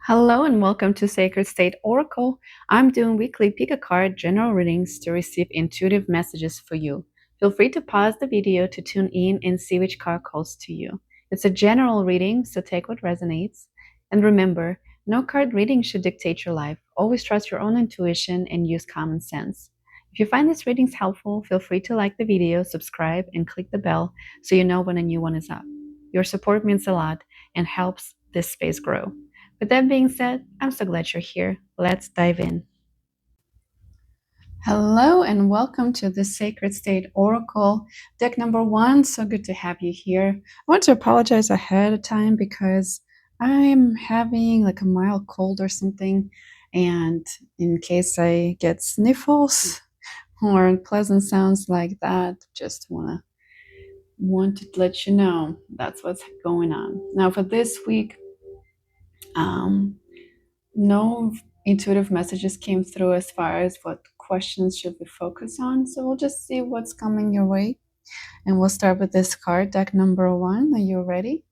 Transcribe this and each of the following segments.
Hello and welcome to Sacred State Oracle. I'm doing weekly pick a card general readings to receive intuitive messages for you. Feel free to pause the video to tune in and see which card calls to you. It's a general reading, so take what resonates. And remember, no card reading should dictate your life. Always trust your own intuition and use common sense. If you find these readings helpful, feel free to like the video, subscribe, and click the bell so you know when a new one is up. Your support means a lot and helps this space grow. With that being said, I'm so glad you're here. Let's dive in. Hello and welcome to the Sacred State Oracle, deck number 1. So good to have you here. I want to apologize ahead of time because I'm having like a mild cold or something, and in case I get sniffles or unpleasant sounds like that, just wanted to let you know that's what's going on. Now for this week, no intuitive messages came through as far as what questions should we focus on. So we'll just see what's coming your way. And we'll start with this card, deck number 1. Are you ready?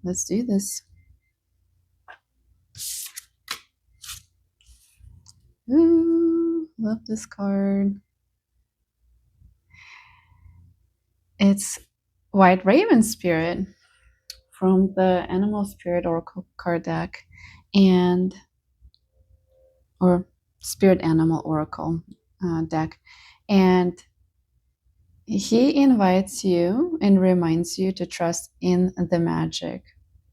Let's do this. Ooh, love this card. It's White Raven Spirit from the Animal Spirit Oracle card deck, or Spirit Animal Oracle deck. And he invites you and reminds you to trust in the magic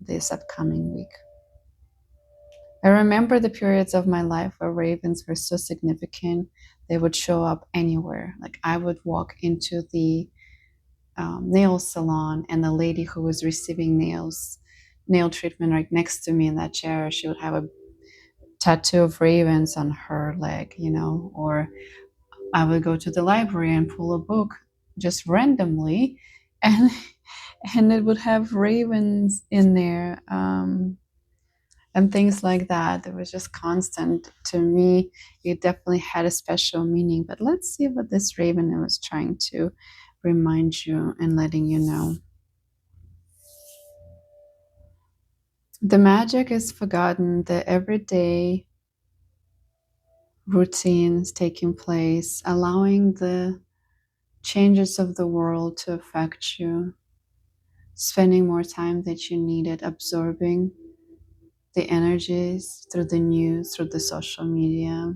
this upcoming week. I remember the periods of my life where ravens were so significant, they would show up anywhere. Like I would walk into the nail salon and the lady who was receiving nail treatment right next to me in that chair, she would have a tattoo of ravens on her leg, or I would go to the library and pull a book just randomly, and it would have ravens in there, and things like that. It was just constant. To me, it definitely had a special meaning. But let's see what this raven was trying to remind you and letting you know. The magic is forgotten, the everyday routines taking place, allowing the changes of the world to affect you, spending more time that you needed, absorbing the energies through the news, through the social media,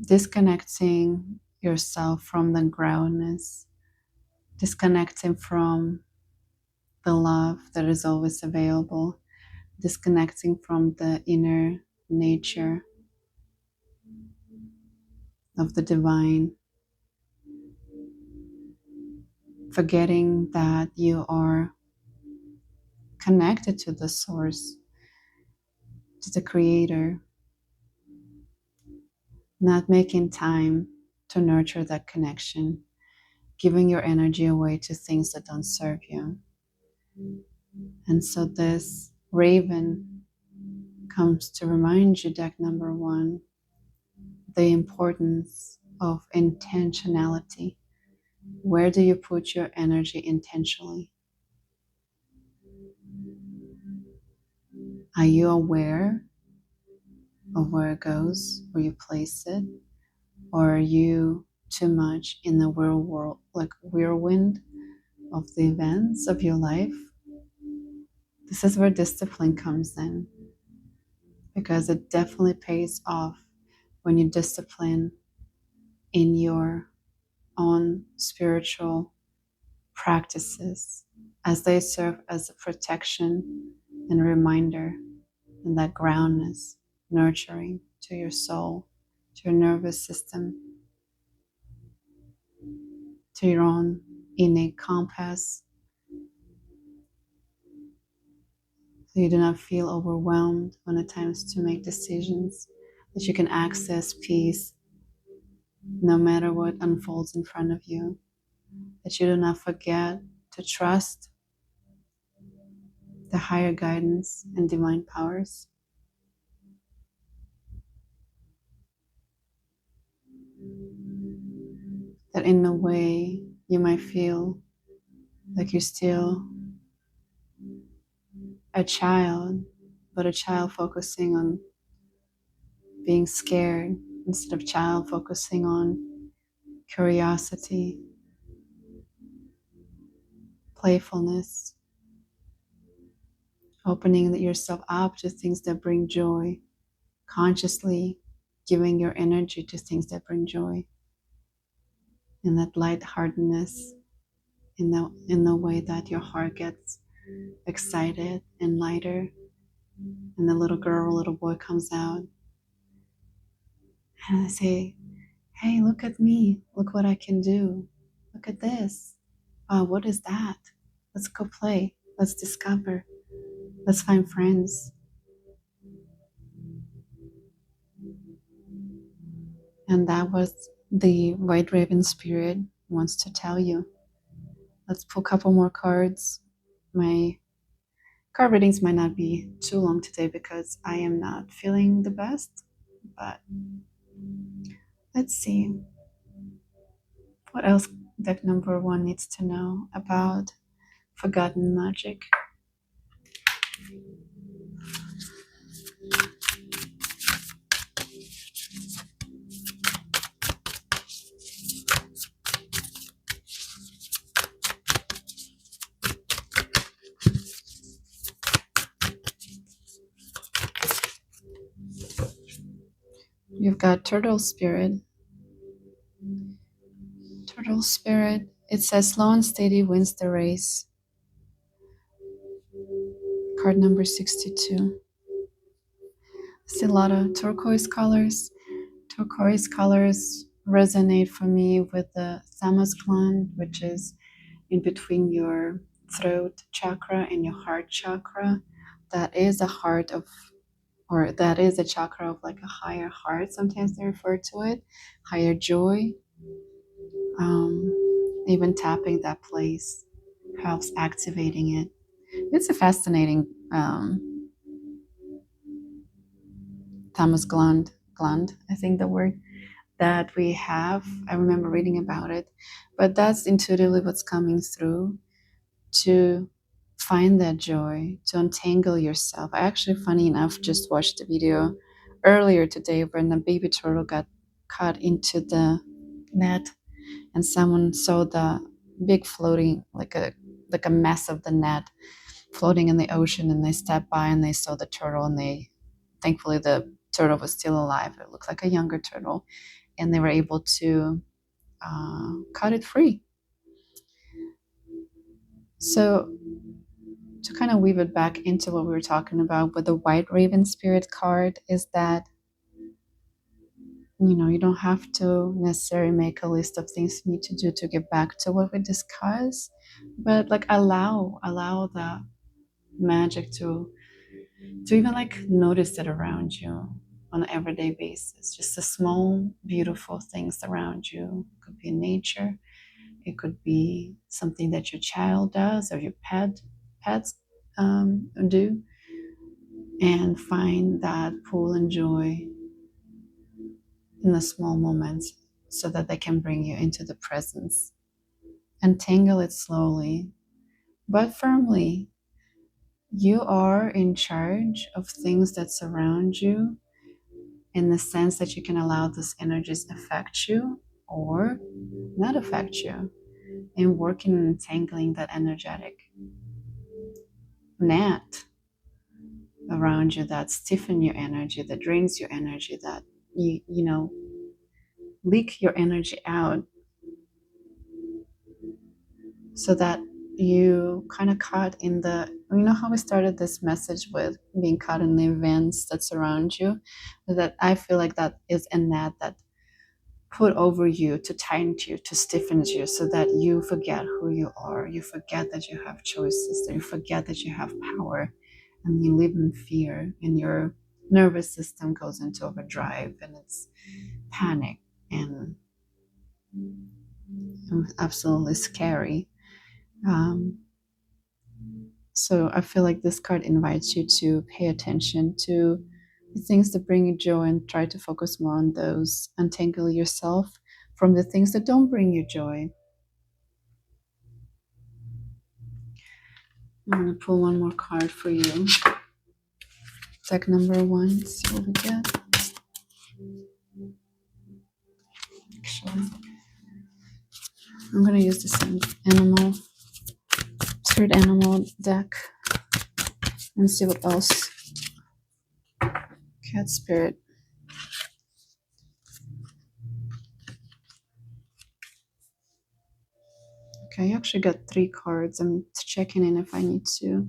disconnecting yourself from the groundness, disconnecting from the love that is always available, disconnecting from the inner nature of the divine, forgetting that you are connected to the source, to the creator, not making time to nurture that connection, giving your energy away to things that don't serve you. And so this raven comes to remind you, deck number 1, the importance of intentionality. Where do you put your energy intentionally? Are you aware of where it goes, where you place it? Or are you too much in the whirlwind of the events of your life? This is where discipline comes in, because it definitely pays off when you discipline in your own spiritual practices, as they serve as a protection and reminder, and that groundness, nurturing to your soul, to your nervous system, to your own innate compass, so you do not feel overwhelmed when it times to make decisions, that you can access peace no matter what unfolds in front of you, that you do not forget to trust the higher guidance and divine powers. That in a way you might feel like you're still a child, but a child focusing on being scared instead of child focusing on curiosity, playfulness, opening yourself up to things that bring joy, consciously giving your energy to things that bring joy, and that lightheartedness in the way that your heart gets excited and lighter, and the little girl or little boy comes out and they say, hey, look at me, look what I can do, look at this, oh, what is that, let's go play, let's discover, let's find friends. And that was the White Raven Spirit wants to tell you. Let's pull a couple more cards. My card readings might not be too long today because I am not feeling the best, but let's see what else deck number 1 needs to know about forgotten magic. You've got Turtle Spirit. Turtle Spirit, it says slow and steady wins the race. Card number 62. I see a lot of turquoise colors. Turquoise colors resonate for me with the thymus gland, which is in between your throat chakra and your heart chakra. That is a heart of, or that is a chakra of like a higher heart. Sometimes they refer to it, higher joy. Even tapping that place helps activating it. It's a fascinating thymus gland, I think the word that we have. I remember reading about it, but that's intuitively what's coming through to find that joy, to untangle yourself. I actually, funny enough, just watched a video earlier today when the baby turtle got caught into the net and someone saw the big floating, like a mess of the net floating in the ocean, and they stepped by and they saw the turtle, and they, thankfully the turtle was still alive. It looked like a younger turtle, and they were able to cut it free. So to kind of weave it back into what we were talking about with the White Raven Spirit card is that, you know, you don't have to necessarily make a list of things you need to do to get back to what we discussed, but like allow the magic to even like notice it around you on an everyday basis. Just the small, beautiful things around you. It could be nature. It could be something that your child does or your pets do, and find that pull and joy in the small moments so that they can bring you into the presence. Untangle it slowly but firmly. You are in charge of things that surround you, in the sense that you can allow those energies affect you or not affect you, and working and entangling that energetic net around you that stiffen your energy, that drains your energy, that you know, leak your energy out, so that you kind of caught in the, you know how we started this message with being caught in the events that surround you, that I feel like that is a net that put over you to tighten you, to stiffen you, so that you forget who you are, you forget that you have choices, that you forget that you have power, and you live in fear, and your nervous system goes into overdrive, and it's panic and absolutely scary. So I feel like this card invites you to pay attention to the things that bring you joy and try to focus more on those. Untangle yourself from the things that don't bring you joy. I'm going to pull one more card for you. Deck number 1. Let's see what we get. Actually, I'm going to use the same spirit animal deck and see what else. Cat spirit. Okay, I actually got 3 cards. I'm checking in if I need to.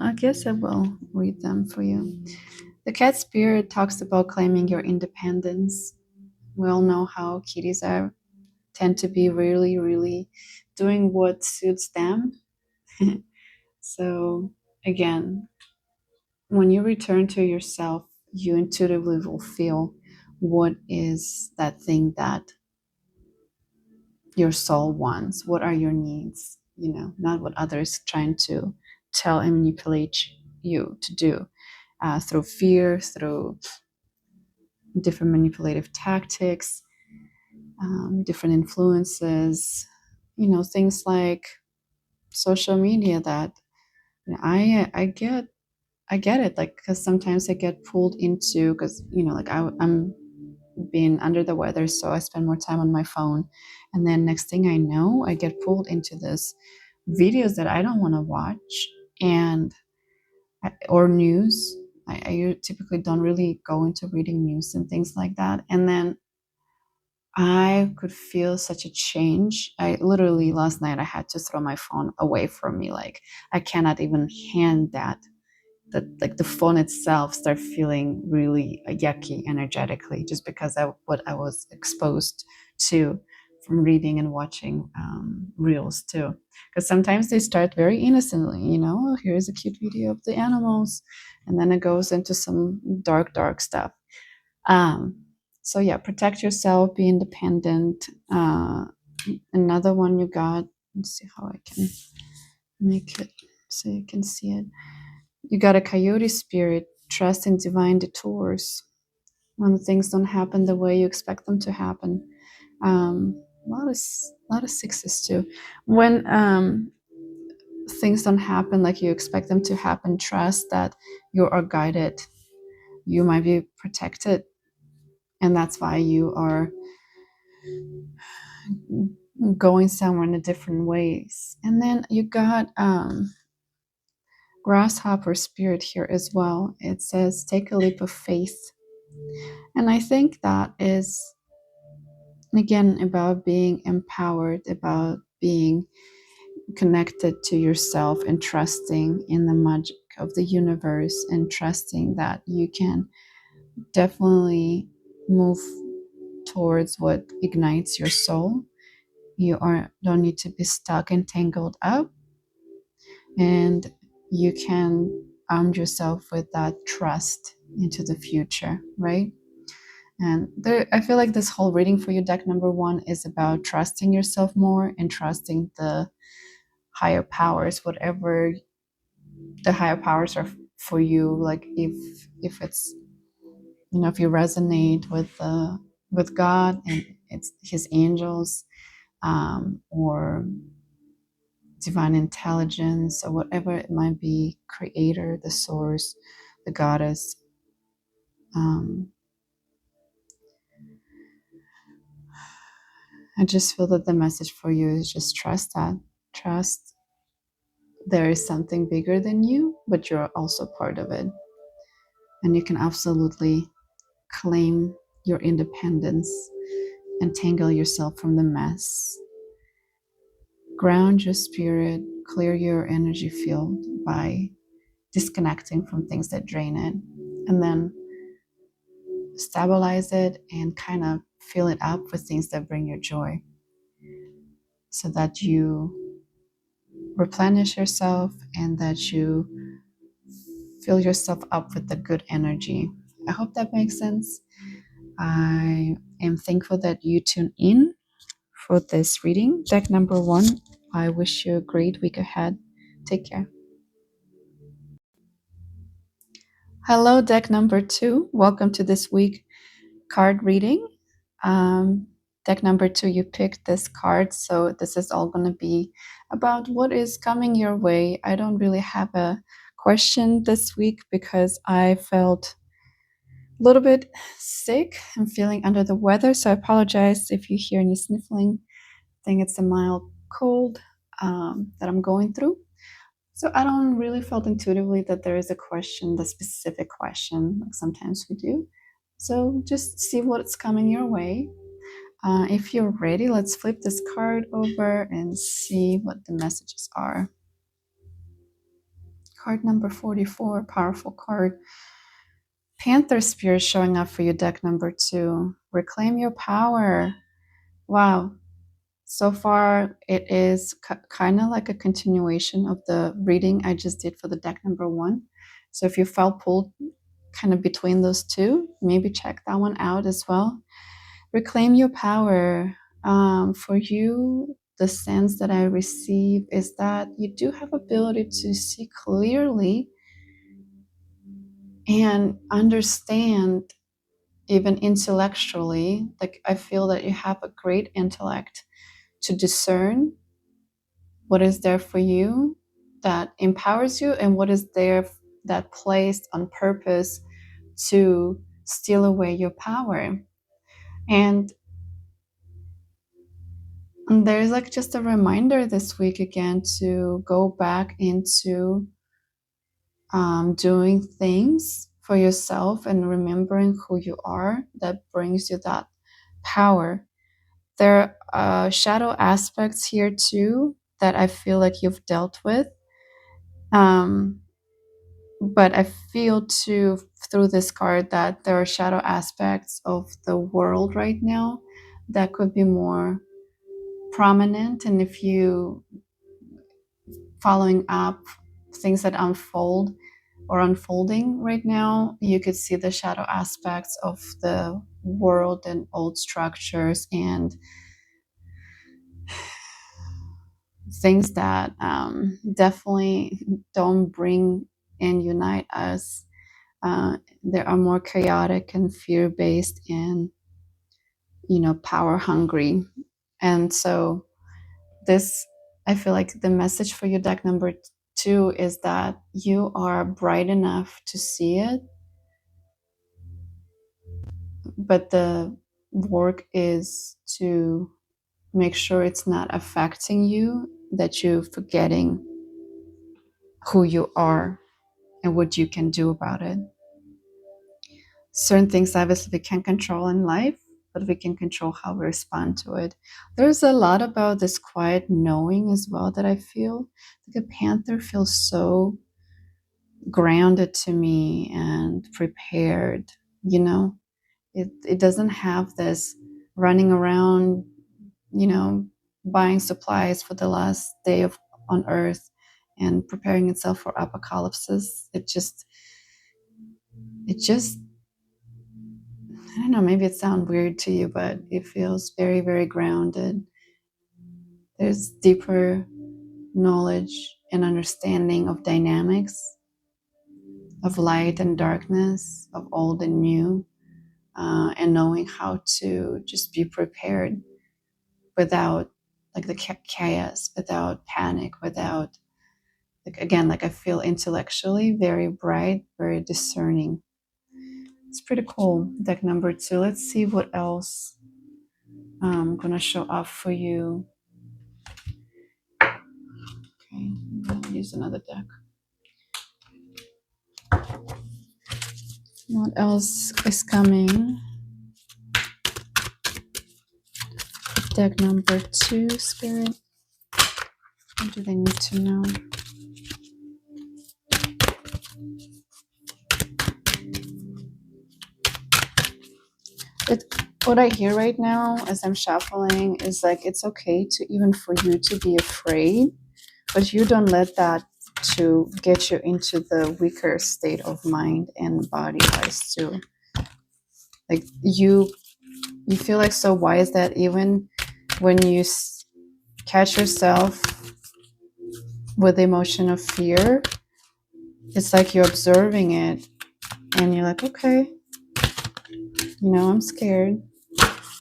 I guess I will read them for you. The cat spirit talks about claiming your independence. We all know how kitties tend to be really, really doing what suits them. So again, when you return to yourself, you intuitively will feel what is that thing that your soul wants. What are your needs? Not what others trying to tell and manipulate you to do through fear, through different manipulative tactics, different influences, things like social media that I get it, like, because sometimes I get pulled into, because like I'm being under the weather, so I spend more time on my phone, and then next thing I know, I get pulled into this videos that I don't want to watch, and or news. I typically don't really go into reading news and things like that, and then I could feel such a change. I literally last night I had to throw my phone away from me. Like, I cannot even hand that. That, like, the phone itself start feeling really yucky energetically, just because of what I was exposed to from reading and watching reels too. Because sometimes they start very innocently, "Oh, here's a cute video of the animals," and then it goes into some dark stuff. Um, so yeah, protect yourself, be independent. Another one you got. Let's see how I can make it so you can see it. You got a coyote spirit, trust in divine detours. When things don't happen the way you expect them to happen. A lot of sixes too. When things don't happen like you expect them to happen, trust that you are guided. You might be protected, and that's why you are going somewhere in a different ways. And then you got grasshopper spirit here as well. It says take a leap of faith, and I think that is again about being empowered, about being connected to yourself and trusting in the magic of the universe, and trusting that you can definitely move towards what ignites your soul. You don't need to be stuck and tangled up, and you can arm yourself with that trust into the future, right? And I feel like this whole reading for you, deck number 1, is about trusting yourself more and trusting the higher powers, whatever the higher powers are for you. Like, if it's, if you resonate with God and it's His angels, or divine intelligence, or whatever it might be, creator, the source, the goddess. I just feel that the message for you is just trust that. Trust there is something bigger than you, but you're also part of it. And you can absolutely claim your independence and tangle yourself from the mess. Ground your spirit, clear your energy field by disconnecting from things that drain it, and then stabilize it and kind of fill it up with things that bring you joy, so that you replenish yourself and that you fill yourself up with the good energy. I hope that makes sense. I am thankful that you tune in for this reading, deck number 1. I wish you a great week ahead. Take care. Hello, deck number 2. Welcome to this week card reading. Um, deck number 2, you picked this card. So this is all going to be about what is coming your way. I don't really have a question this week because I felt a little bit sick. I'm feeling under the weather, so I apologize if you hear any sniffling. I think it's a mild cold that I'm going through. So I don't really felt intuitively that there is a question, the specific question, like sometimes we do. So just see what's coming your way. If you're ready, let's flip this card over and see what the messages are. Card number 44, powerful card. Panther Spirit showing up for you, deck number 2. Reclaim your power. Wow. So far, it is kind of like a continuation of the reading I just did for the deck number 1. So if you felt pulled kind of between those two, maybe check that one out as well. Reclaim your power. For you, the sense that I receive is that you do have ability to see clearly and understand, even intellectually. Like, I feel that you have a great intellect to discern what is there for you that empowers you and what is there that placed on purpose to steal away your power. And there's like just a reminder this week again to go back into doing things for yourself and remembering who you are that brings you that power. There are shadow aspects here too that I feel like you've dealt with. But I feel too through this card that there are shadow aspects of the world right now that could be more prominent. And if you following up things that unfold or unfolding right now, you could see the shadow aspects of the world and old structures and things that definitely don't bring and unite us. They are more chaotic and fear-based and, power hungry. And so this, I feel like the message for your deck number 2 is that you are bright enough to see it, but the work is to make sure it's not affecting you, that you're forgetting who you are and what you can do about it. Certain things obviously we can't control in life, but we can control how we respond to it. There's a lot about this quiet knowing as well that I feel. Like a panther feels so grounded to me and prepared, It doesn't have this running around, buying supplies for the last day on Earth and preparing itself for apocalypses. It just I don't know, maybe it sounds weird to you, but it feels very, very grounded. There's deeper knowledge and understanding of dynamics, of light and darkness, of old and new, and knowing how to just be prepared without like the chaos, without panic, without, I feel intellectually very bright, very discerning. It's pretty cool. Deck number 2. Let's see what else I'm gonna show up for you. Okay, I'll use another deck. What else is coming? Deck number 2, Spirit. What do they need to know? What I hear right now as I'm shuffling is like it's okay to even for you to be afraid, but you don't let that to get you into the weaker state of mind and body wise too. Like you feel like so wise that even when you catch yourself with the emotion of fear, it's like you're observing it and you're like, okay, I'm scared,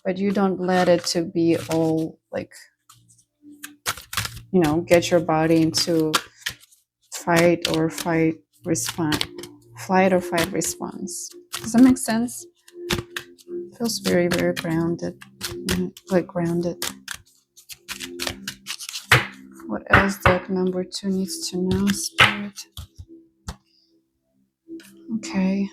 but you don't let it to be all like, get your body into response, flight or fight response. Does that make sense? Feels very, very grounded, like grounded. What else deck number 2 needs to know, Spirit? Okay,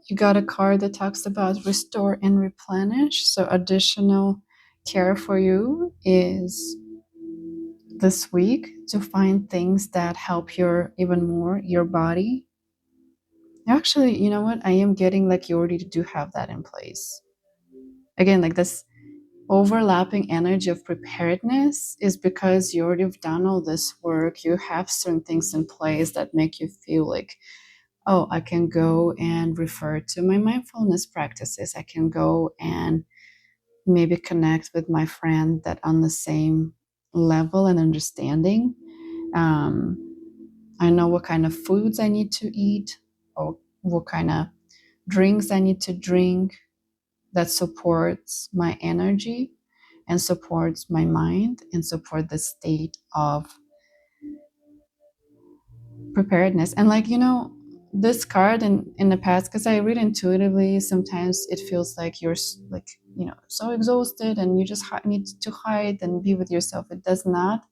you got a card that talks about restore and replenish. So additional care for you is this week to find things that help even more your body. Actually, you know what? I am getting like you already do have that in place. Again, like this overlapping energy of preparedness is because you already have done all this work. You have certain things in place that make you feel like, oh, I can go and refer to my mindfulness practices. I can go and maybe connect with my friend that on the same level and understanding. I know what kind of foods I need to eat or what kind of drinks I need to drink that supports my energy and supports my mind and support the state of preparedness. And like, this card in the past, because I read intuitively, sometimes it feels like you're like, so exhausted and you just need to hide and be with yourself. It does not,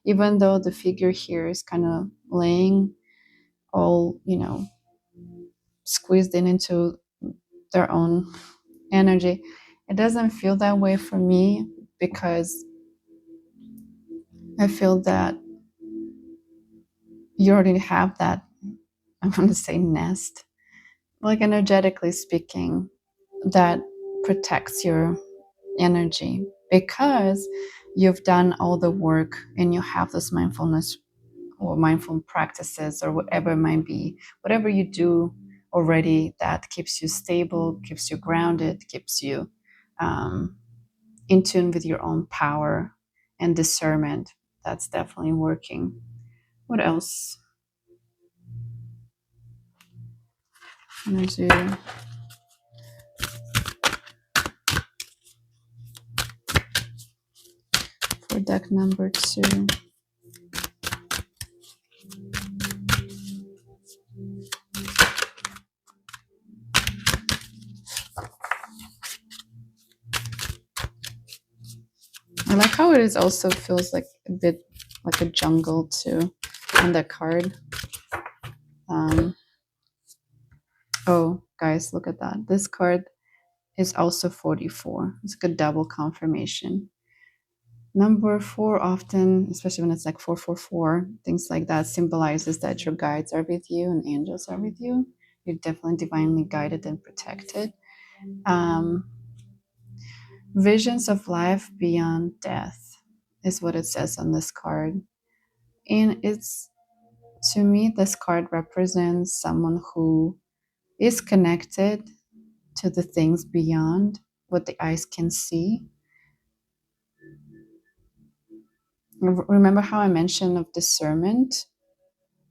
even though the figure here is kind of laying all, squeezed into their own energy. It doesn't feel that way for me because I feel that you already have that, I want to say nest, like energetically speaking, that protects your energy because you've done all the work and you have this mindfulness or mindful practices or whatever it might be, whatever you do already that keeps you stable, keeps you grounded, keeps you in tune with your own power and discernment. That's definitely working. What else? Energy. For deck number 2. I like how it also feels like a bit like a jungle too on that card. Oh, guys, look at that. This card is also 44. It's like a double confirmation. Number 4 often, especially when it's like 444, things like that symbolizes that your guides are with you and angels are with you. You're definitely divinely guided and protected. Visions of life beyond death is what it says on this card. And to me, this card represents someone who is connected to the things beyond what the eyes can see. Remember how I mentioned of discernment?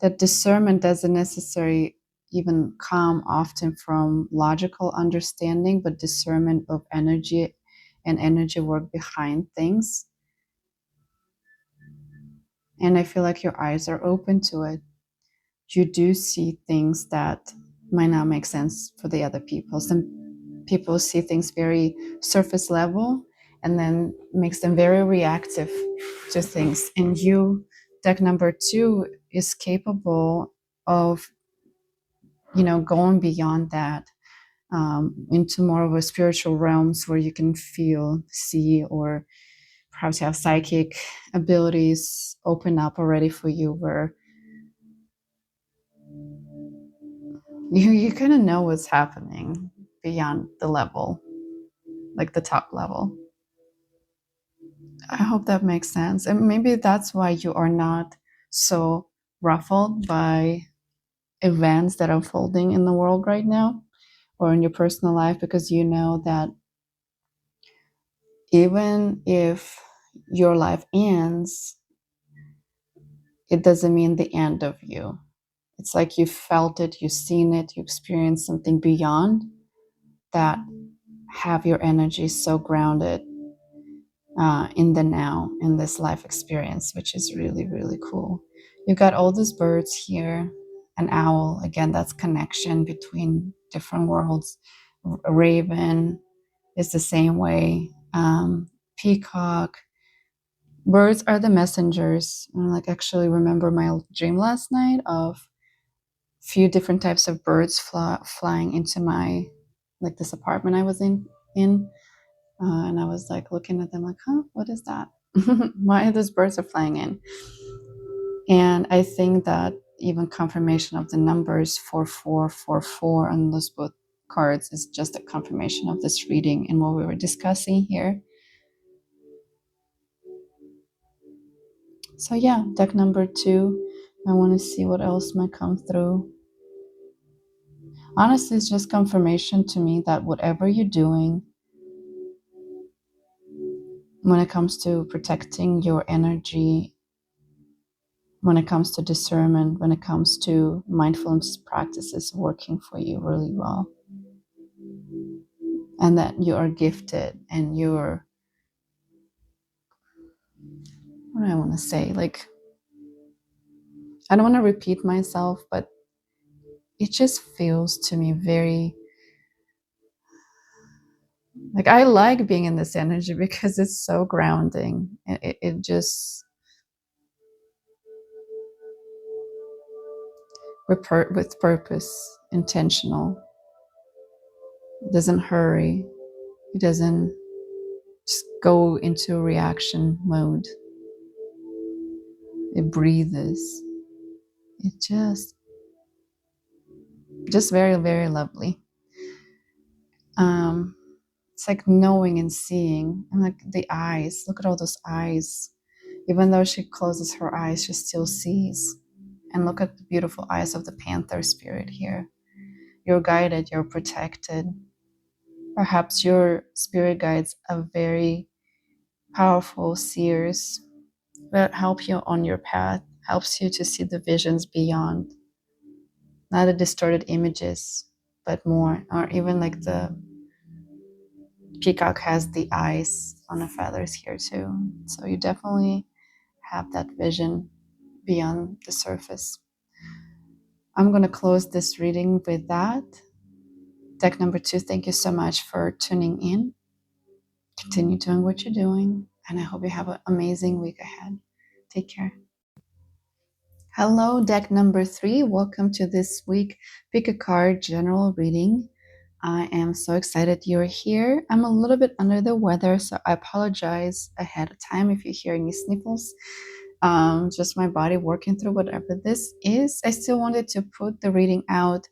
That discernment doesn't necessarily even come often from logical understanding, but discernment of energy and energy work behind things. And I feel like your eyes are open to it. You do see things that might not make sense for the other people. Some people see things very surface level and then makes them very reactive to things. And you, deck number 2, is capable of, going beyond that into more of a spiritual realms where you can feel, see, or perhaps you have psychic abilities open up already for you where you kind of know what's happening beyond the level, like the top level. I hope that makes sense. And maybe that's why you are not so ruffled by events that are unfolding in the world right now or in your personal life, because you know that even if your life ends, it doesn't mean the end of you. It's like you felt it, you've seen it, you experienced something beyond that have your energy so grounded in the now, in this life experience, which is really, really cool. You've got all these birds here. An owl, again, that's connection between different worlds. A raven is the same way. Peacock. Birds are the messengers. Like, actually remember my dream last night of few different types of birds flying into my, like, this apartment I was in. And I was like looking at them like, huh, what is that? Why are those birds are flying in? And I think that even confirmation of the numbers 4444 on those both cards is just a confirmation of this reading and what we were discussing here. So yeah, deck number 2. I want to see what else might come through. Honestly, it's just confirmation to me that whatever you're doing, when it comes to protecting your energy, when it comes to discernment, when it comes to mindfulness practices working for you really well, and that you are gifted and you're, what do I want to say? Like, I don't want to repeat myself, but it just feels to me very, like, I like being in this energy because it's so grounding. It just, with purpose, intentional. It doesn't hurry. It doesn't just go into reaction mode. It breathes. It just very, very lovely. It's like knowing and seeing, and like the eyes. Look at all those eyes. Even though she closes her eyes, she still sees. And look at the beautiful eyes of the panther spirit here. You're guided. You're protected. Perhaps your spirit guides are very powerful seers that help you on your path, helps you to see the visions beyond, not the distorted images, but more, or even like the peacock has the eyes on the feathers here too. So you definitely have that vision beyond the surface. I'm going to close this reading with that. Deck number 2, thank you so much for tuning in. Continue doing what you're doing, and I hope you have an amazing week ahead. Take care. Hello, deck number 3. Welcome to this week Pick a Card general reading. I am so excited you're here. I'm a little bit under the weather, so I apologize ahead of time if you hear any sniffles. Just my body working through whatever this is. I still wanted to put the reading out.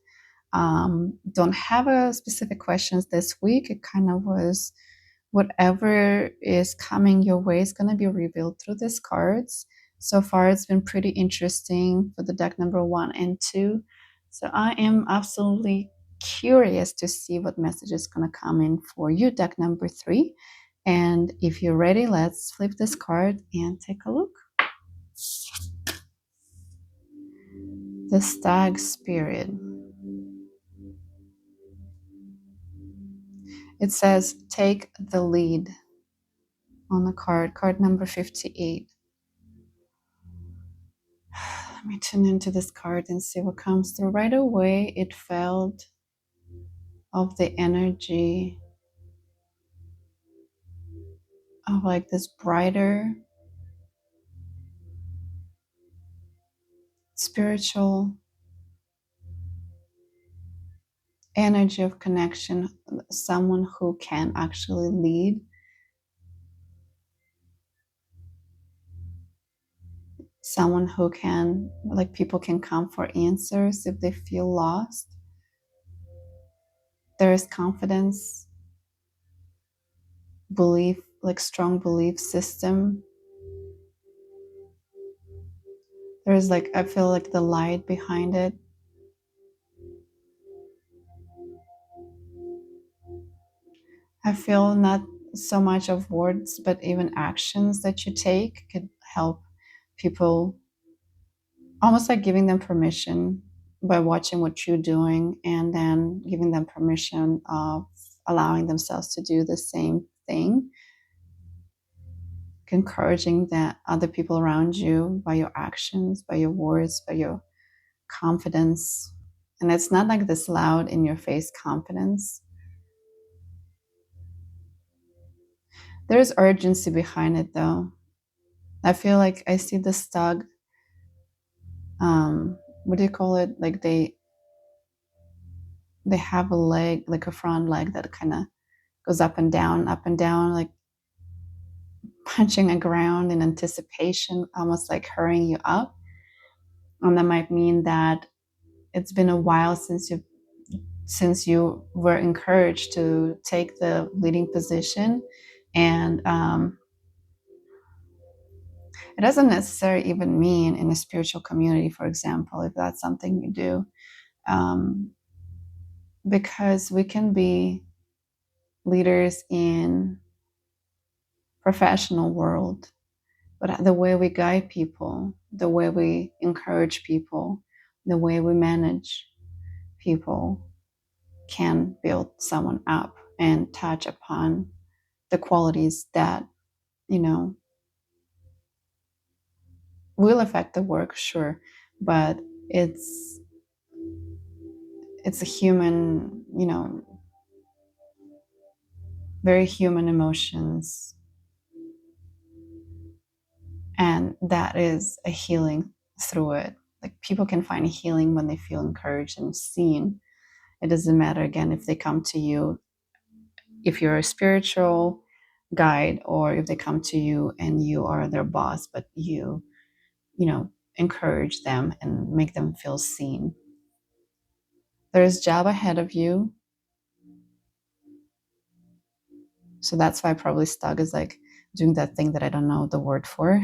Don't have a specific questions this week. It kind of was whatever is coming your way is going to be revealed through these cards. So far, it's been pretty interesting for the deck number 1 and 2. So I am absolutely curious to see what message is going to come in for you, deck number 3. And if you're ready, let's flip this card and take a look. The Stag Spirit. It says, take the lead on the card number 58. Let me tune into this card and see what comes through. Right away, it felt of the energy of like this brighter, spiritual energy of connection, someone who can actually lead, someone who can, like, people can come for answers if they feel lost. There is confidence, belief, like strong belief system. There's like, I feel like the light behind it. I feel not so much of words, but even actions that you take could help people, almost like giving them permission by watching what you're doing and then giving them permission of allowing themselves to do the same thing, encouraging that other people around you by your actions, by your words, by your confidence. And it's not like this loud in your face confidence. There's urgency behind it though. I feel like I see the stug, what do you call it? Like they have a leg, like a front leg that kind of goes up and down, like punching the ground in anticipation, almost like hurrying you up. And that might mean that it's been a while since you were encouraged to take the leading position. And it doesn't necessarily even mean in a spiritual community, for example, if that's something you do, because we can be leaders in professional world, but the way we guide people, the way we encourage people, the way we manage people can build someone up and touch upon the qualities that, you know, will affect the work, sure, but it's a human, very human emotions, and that is a healing through it. Like people can find healing when they feel encouraged and seen. It doesn't matter again if they come to you, if you're a spiritual guide, or if they come to you and you are their boss, but you encourage them and make them feel seen. There's job ahead of you. So that's why probably stug is like doing that thing that I don't know the word for.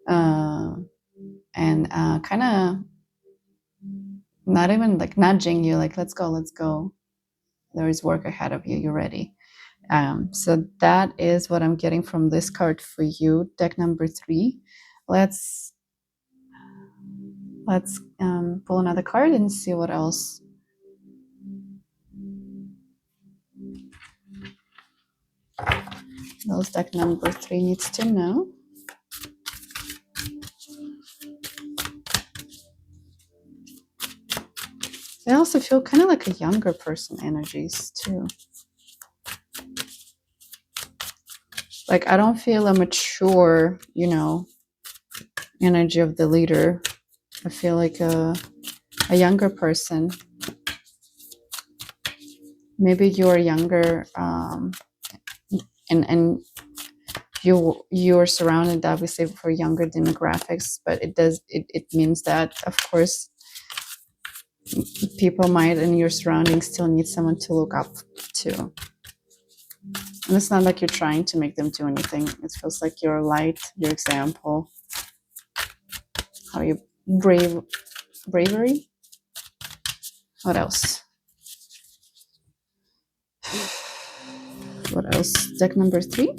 And kind of not even like nudging you, like, let's go. There is work ahead of you. You're ready. So that is what I'm getting from this card for you, deck number 3. Let's pull another card and see what else. Those deck number 3 needs to know. I also feel kind of like a younger person energies too. Like I don't feel a mature, energy of the leader. I feel like a younger person. Maybe you're younger, and you're surrounded obviously for younger demographics, but it means that of course people might in your surroundings still need someone to look up to. And it's not like you're trying to make them do anything. It feels like your light, your example, how you bravery. What else? What else? Deck number 3.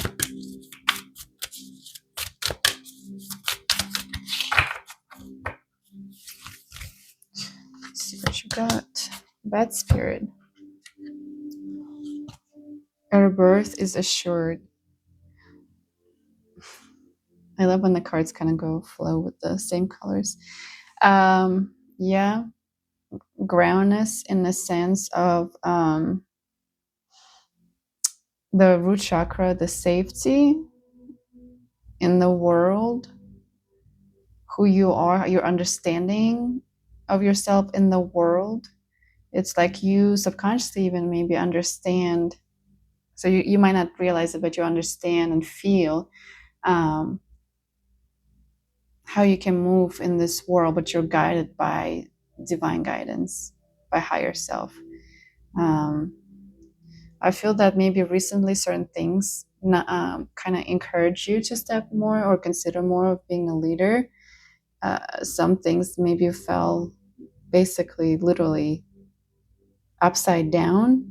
Let's see what you got. Bad spirit. Our birth is assured. I love when the cards kind of flow with the same colors. Yeah, groundness in the sense of the root chakra, the safety in the world, who you are, your understanding of yourself in the world. It's like you subconsciously even maybe understand. So you might not realize it, but you understand and feel how you can move in this world, but you're guided by divine guidance, by higher self. I feel that maybe recently certain things kind of encourage you to step more or consider more of being a leader. Some things maybe fell basically literally upside down.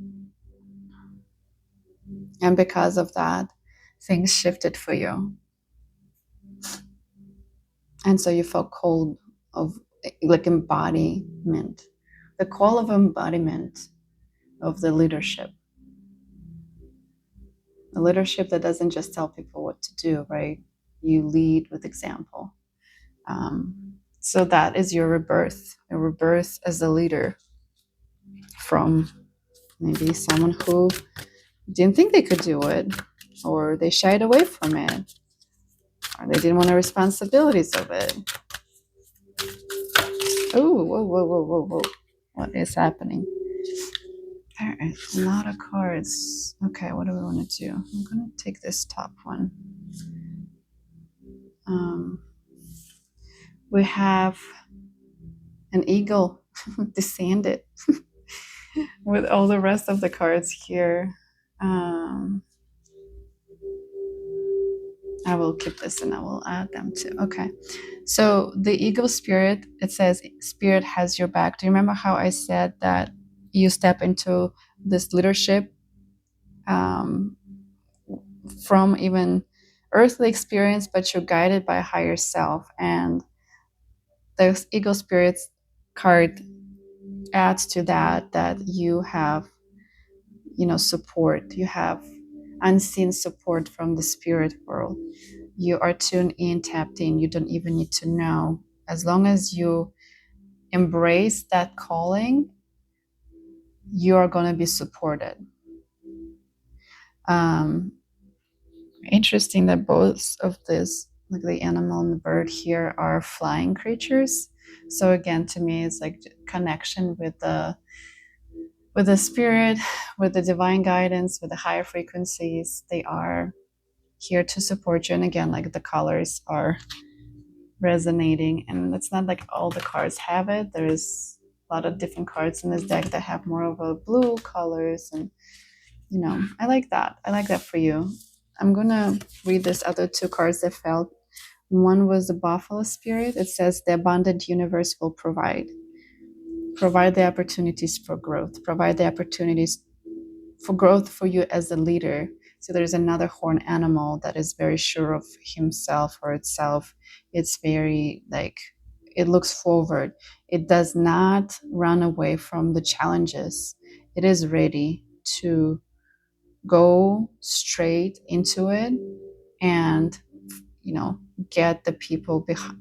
And because of that, things shifted for you. And so you felt cold of like embodiment. The call of embodiment of the leadership. A leadership that doesn't just tell people what to do, right? You lead with example. So that is your rebirth, a rebirth as a leader from maybe someone who didn't think they could do it, or they shied away from it, or they didn't want the responsibilities of it. Oh, whoa, whoa, whoa, whoa, whoa. What is happening? There is a lot of cards. Okay, what do we want to do? I'm going to take this top one. We have an eagle descended with all the rest of the cards here. I will keep this and I will add them too. Okay. So the eagle spirit, it says spirit has your back. Do you remember how I said that you step into this leadership from even earthly experience, but you're guided by a higher self? And the eagle spirit's card adds to that you have, support. You have unseen support from the spirit world. You are tuned in, tapped in. You don't even need to know. As long as you embrace that calling, you are going to be supported. Interesting that both of this, like the animal and the bird here, are flying creatures. So again, to me, it's like connection with the spirit, with the divine guidance, with the higher frequencies. They are here to support you. And again, like the colors are resonating, and it's not like all the cards have it. There's a lot of different cards in this deck that have more of a blue colors, and I like that for you. I'm gonna read these other two cards that fell. One was the buffalo spirit. It says the abundant universe will provide the opportunities for growth, provide the opportunities for growth for you as a leader. So there's another horned animal that is very sure of himself or itself. It's very it looks forward. It does not run away from the challenges. It is ready to go straight into it and get the people behind,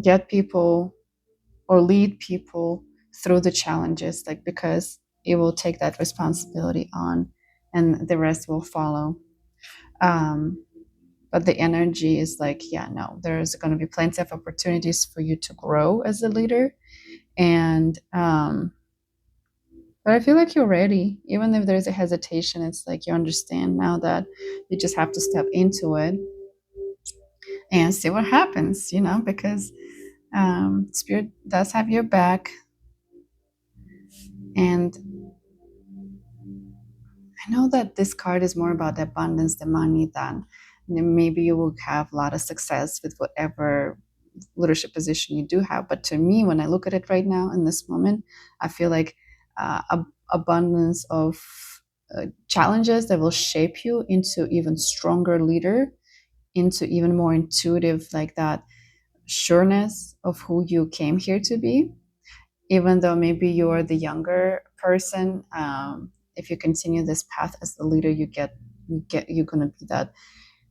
get people or lead people through the challenges, because it will take that responsibility on and the rest will follow. But the energy is there's going to be plenty of opportunities for you to grow as a leader. And but I feel like you're ready. Even if there's a hesitation, it's like you understand now that you just have to step into it and see what happens, because spirit does have your back. And I know that this card is more about the abundance, the money, than maybe you will have a lot of success with whatever leadership position you do have. But to me, when I look at it right now in this moment, I feel like abundance of challenges that will shape you into even stronger leader, into even more intuitive, like that sureness of who you came here to be. Even though maybe you're the younger person, if you continue this path as the leader, you're gonna be that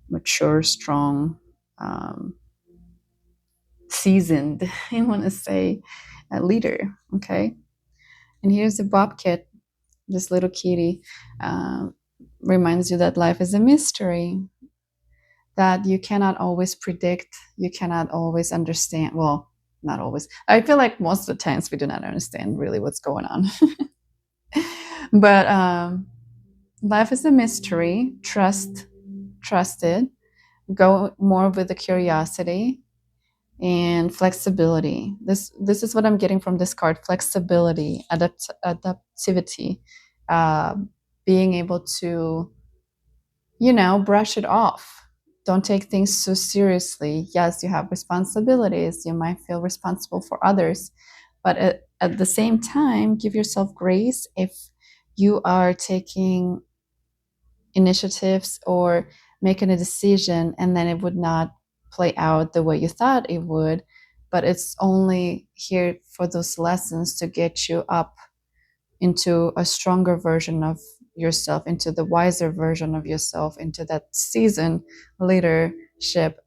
mature, strong, seasoned, I want to say, leader. Okay. And here's the bobcat, this little kitty, reminds you that life is a mystery, that you cannot always predict, you cannot always understand. Well, not always. I feel like most of the times we do not understand really what's going on. But life is a mystery. Trust it. Go more with the curiosity and flexibility. This is what I'm getting from this card: flexibility, adaptivity, being able to brush it off. Don't take things so seriously. Yes, you have responsibilities. You might feel responsible for others, but at the same time, give yourself grace if you are taking initiatives or making a decision and then it would not play out the way you thought it would. But it's only here for those lessons to get you up into a stronger version of yourself, into the wiser version of yourself, into that seasoned leadership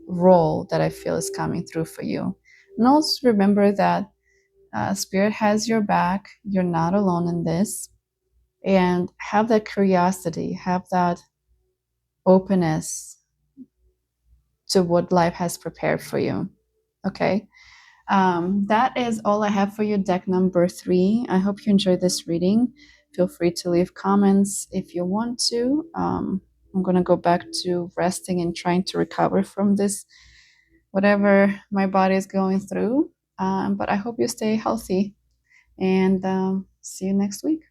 role that I feel is coming through for you. And also remember that Spirit has your back. You're not alone in this. And have that curiosity, have that openness to what life has prepared for you. Okay. That is all I have for you, deck number 3. I hope you enjoyed this reading. Feel free to leave comments if you want to. I'm going to go back to resting and trying to recover from this, whatever my body is going through. But I hope you stay healthy, and see you next week.